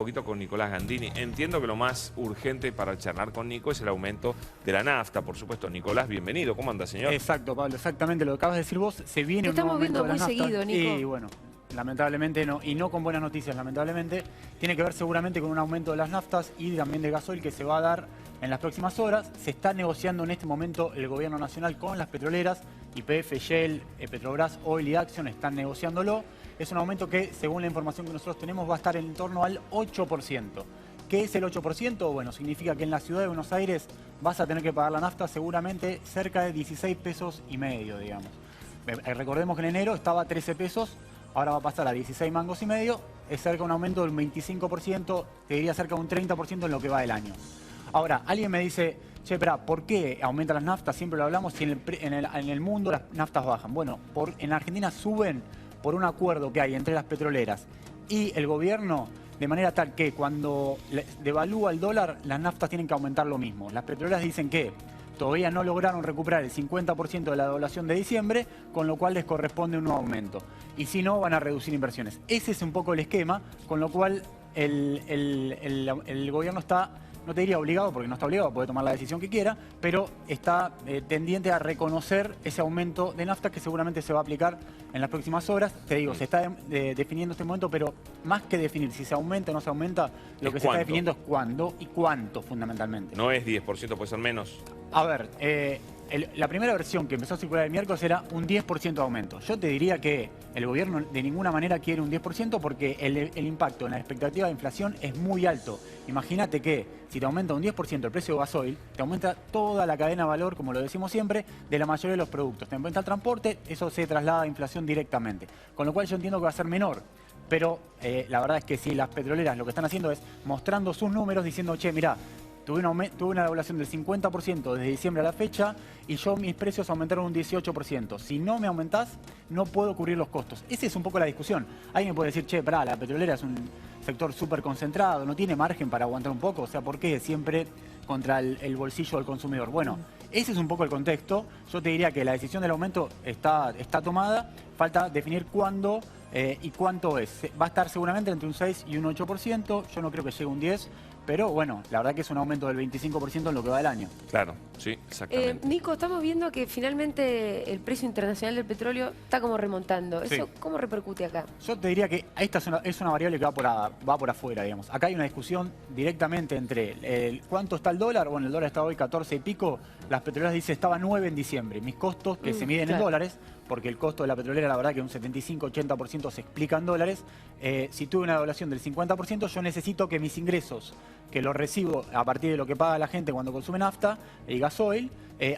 Poquito con Nicolás Gandini. Entiendo que lo más urgente para charlar con Nico es el aumento de la nafta, por supuesto. Nicolás, bienvenido. ¿Cómo anda, señor? Exacto, Pablo, exactamente lo que acabas de decir vos. Se viene un nuevo aumento de las naftas. Estamos viendo muy seguido, Nico. Y bueno, lamentablemente no, y no con buenas noticias, lamentablemente. Tiene que ver seguramente con un aumento de las naftas y también de gasoil que se va a dar en las próximas horas. Se está negociando en este momento el gobierno nacional con las petroleras. YPF, Shell, Petrobras, Oil y Action están negociándolo. Es un aumento que, según la información que nosotros tenemos, va a estar en torno al 8%. ¿Qué es el 8%? Bueno, significa que en la ciudad de Buenos Aires vas a tener que pagar la nafta seguramente cerca de 16 pesos y medio, digamos. Recordemos que en enero estaba a 13 pesos, ahora va a pasar a 16 mangos y medio. Es cerca de un aumento del 25%, te diría cerca de un 30% en lo que va del año. Ahora, alguien me dice, che, pero ¿por qué aumentan las naftas? Siempre lo hablamos, si en el mundo las naftas bajan. Bueno, en Argentina suben por un acuerdo que hay entre las petroleras y el gobierno, de manera tal que cuando devalúa el dólar, las naftas tienen que aumentar lo mismo. Las petroleras dicen que todavía no lograron recuperar el 50% de la devaluación de diciembre, con lo cual les corresponde un nuevo aumento. Y si no, van a reducir inversiones. Ese es un poco el esquema, con lo cual el gobierno está, no te diría obligado, porque no está obligado, puede tomar la decisión que quiera, pero está tendiente a reconocer ese aumento de nafta que seguramente se va a aplicar en las próximas horas. Te digo, se está definiendo este momento, pero más que definir si se aumenta o no se aumenta, lo que se está definiendo es cuándo y cuánto, fundamentalmente. No es 10%, puede ser menos. A ver, la primera versión que empezó a circular el miércoles era un 10% de aumento. Yo te diría que el gobierno de ninguna manera quiere un 10% porque el impacto en la expectativa de inflación es muy alto. Imagínate que si te aumenta un 10% el precio de gasoil, te aumenta toda la cadena de valor, como lo decimos siempre, de la mayoría de los productos. Te aumenta el transporte, eso se traslada a inflación directamente. Con lo cual yo entiendo que va a ser menor. Pero la verdad es que si las petroleras lo que están haciendo es mostrando sus números, diciendo, che, mirá, tuve una devaluación del 50% desde diciembre a la fecha y mis precios aumentaron un 18%. Si no me aumentás, no puedo cubrir los costos. Esa es un poco la discusión. Alguien puede decir, che, pará, la petrolera es un sector súper concentrado, no tiene margen para aguantar un poco. O sea, ¿por qué siempre contra el bolsillo del consumidor? Bueno, ese es un poco el contexto. Yo te diría que la decisión del aumento está tomada. Falta definir cuándo y cuánto es. Va a estar seguramente entre un 6 y un 8%. Yo no creo que llegue a un 10%. Pero bueno, la verdad que es un aumento del 25% en lo que va del año. Claro, sí, exactamente. Nico, estamos viendo que finalmente el precio internacional del petróleo está como remontando. ¿Eso Sí. cómo repercute acá? Yo te diría que esta es una variable que va por afuera, digamos. Acá hay una discusión directamente entre cuánto está el dólar. Bueno, el dólar está hoy 14 y pico. Las petroleras dicen estaba 9 en diciembre. Mis costos, que se miden en dólares, porque el costo de la petrolera, la verdad que un 75-80% se explica en dólares. Si tuve una devaluación del 50%, yo necesito que mis ingresos, que los recibo a partir de lo que paga la gente cuando consume nafta y gasoil,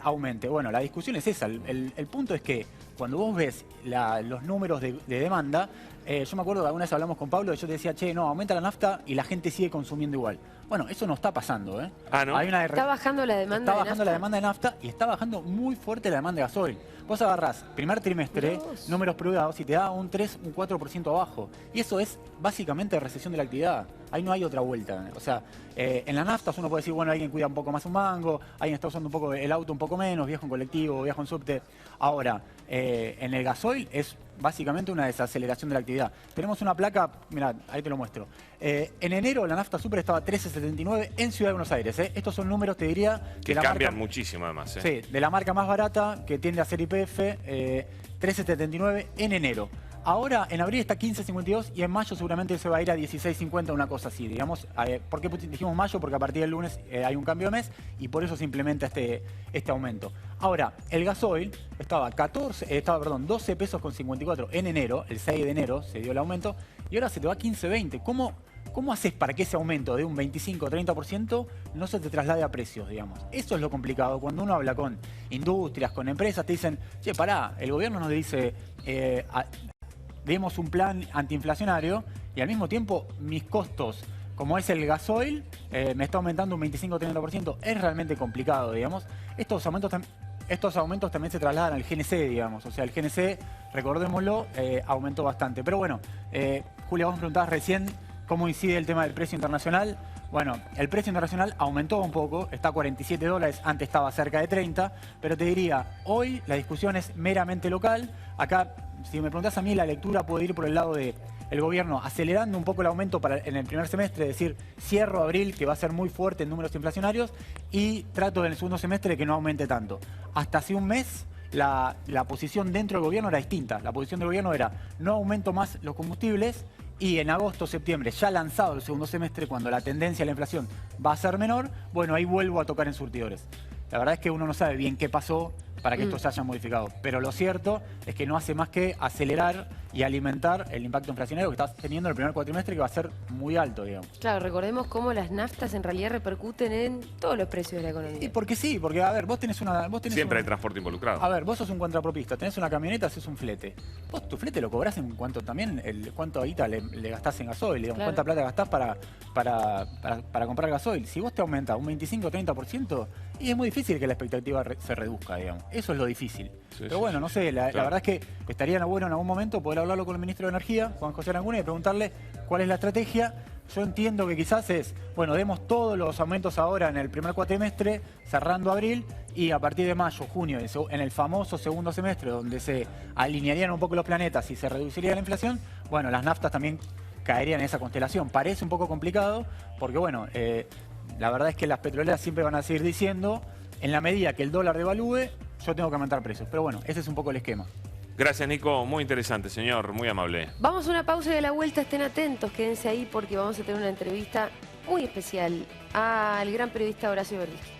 aumente. Bueno, la discusión es esa. El punto es que cuando vos ves los números de demanda, yo me acuerdo que alguna vez hablamos con Pablo y yo te decía, che, no, aumenta la nafta y la gente sigue consumiendo igual. Bueno, eso no está pasando, ¿eh? Ah, ¿no? Está bajando la demanda de nafta. Está bajando la demanda de nafta y está bajando muy fuerte la demanda de gasoil. Vos agarrás primer trimestre, números privados, y te da un 3, un 4% abajo. Y eso es básicamente recesión de la actividad. Ahí no hay otra vuelta. O sea, en la nafta uno puede decir, bueno, alguien cuida un poco más un mango, alguien está usando un poco el auto un poco menos, viaja en colectivo, viaja en subte. Ahora, en el gasoil es básicamente una desaceleración de la actividad. Tenemos una placa, mirá, ahí te lo muestro. En enero la nafta super estaba a 13.79 en Ciudad de Buenos Aires. Estos son números, te diría, que cambian muchísimo además. Sí, de la marca más barata, que tiende a ser YPF, 13.79 en enero. Ahora, en abril está 15.52 y en mayo seguramente se va a ir a 16.50, una cosa así, digamos. ¿Por qué dijimos mayo? Porque a partir del lunes hay un cambio de mes y por eso se implementa este aumento. Ahora, el gasoil estaba 12 pesos con 54 en enero, el 6 de enero se dio el aumento, y ahora se te va a 15.20. ¿Cómo haces para que ese aumento de un 25 o 30% no se te traslade a precios, digamos? Eso es lo complicado. Cuando uno habla con industrias, con empresas, te dicen, che, pará, el gobierno nos dice, demos un plan antiinflacionario y al mismo tiempo mis costos, como es el gasoil, me está aumentando un 25 o 30%. Es realmente complicado, digamos. Estos aumentos también se trasladan al GNC, digamos. O sea, el GNC, recordémoslo, aumentó bastante. Pero bueno, Julia, vos me preguntabas recién cómo incide el tema del precio internacional. Bueno, el precio internacional aumentó un poco, está a 47 dólares, antes estaba cerca de 30, pero te diría, hoy la discusión es meramente local. Acá, si me preguntás a mí, la lectura puede ir por el lado de el gobierno acelerando un poco el aumento en el primer semestre, es decir, cierro abril, que va a ser muy fuerte en números inflacionarios, y trato en el segundo semestre que no aumente tanto. Hasta hace un mes la posición dentro del gobierno era distinta. La posición del gobierno era no aumento más los combustibles, y en agosto, septiembre, ya lanzado el segundo semestre, cuando la tendencia a la inflación va a ser menor, bueno, ahí vuelvo a tocar en surtidores. La verdad es que uno no sabe bien qué pasó para que esto se haya modificado. Pero lo cierto es que no hace más que acelerar y alimentar el impacto inflacionario que está teniendo el primer cuatrimestre, que va a ser muy alto, digamos. Claro, recordemos cómo las naftas en realidad repercuten en todos los precios de la economía. Y porque sí, porque a ver, vos tenés una... Siempre hay transporte involucrado. A ver, vos sos un contrapropista, tenés una camioneta, haces un flete. Vos tu flete lo cobrás en cuanto también, cuánto ahorita le gastás en gasoil, digamos, cuánta plata gastás para comprar gasoil. Si vos te aumentás un 25 o 30%, y es muy difícil que la expectativa se reduzca, digamos. Eso es lo difícil. Sí, pero bueno, no sé, la verdad es que estaría bueno en algún momento poder hablarlo con el ministro de Energía, Juan José Aranguren, y preguntarle cuál es la estrategia. Yo entiendo que quizás es, bueno, demos todos los aumentos ahora en el primer cuatrimestre, cerrando abril, y a partir de mayo, junio, en el famoso segundo semestre, donde se alinearían un poco los planetas y se reduciría la inflación, bueno, las naftas también caerían en esa constelación. Parece un poco complicado, porque bueno, la verdad es que las petroleras siempre van a seguir diciendo, en la medida que el dólar devalúe, yo tengo que aumentar precios. Pero bueno, ese es un poco el esquema. Gracias, Nico. Muy interesante, señor. Muy amable. Vamos a una pausa y a la vuelta estén atentos. Quédense ahí porque vamos a tener una entrevista muy especial al gran periodista Horacio Berbisky.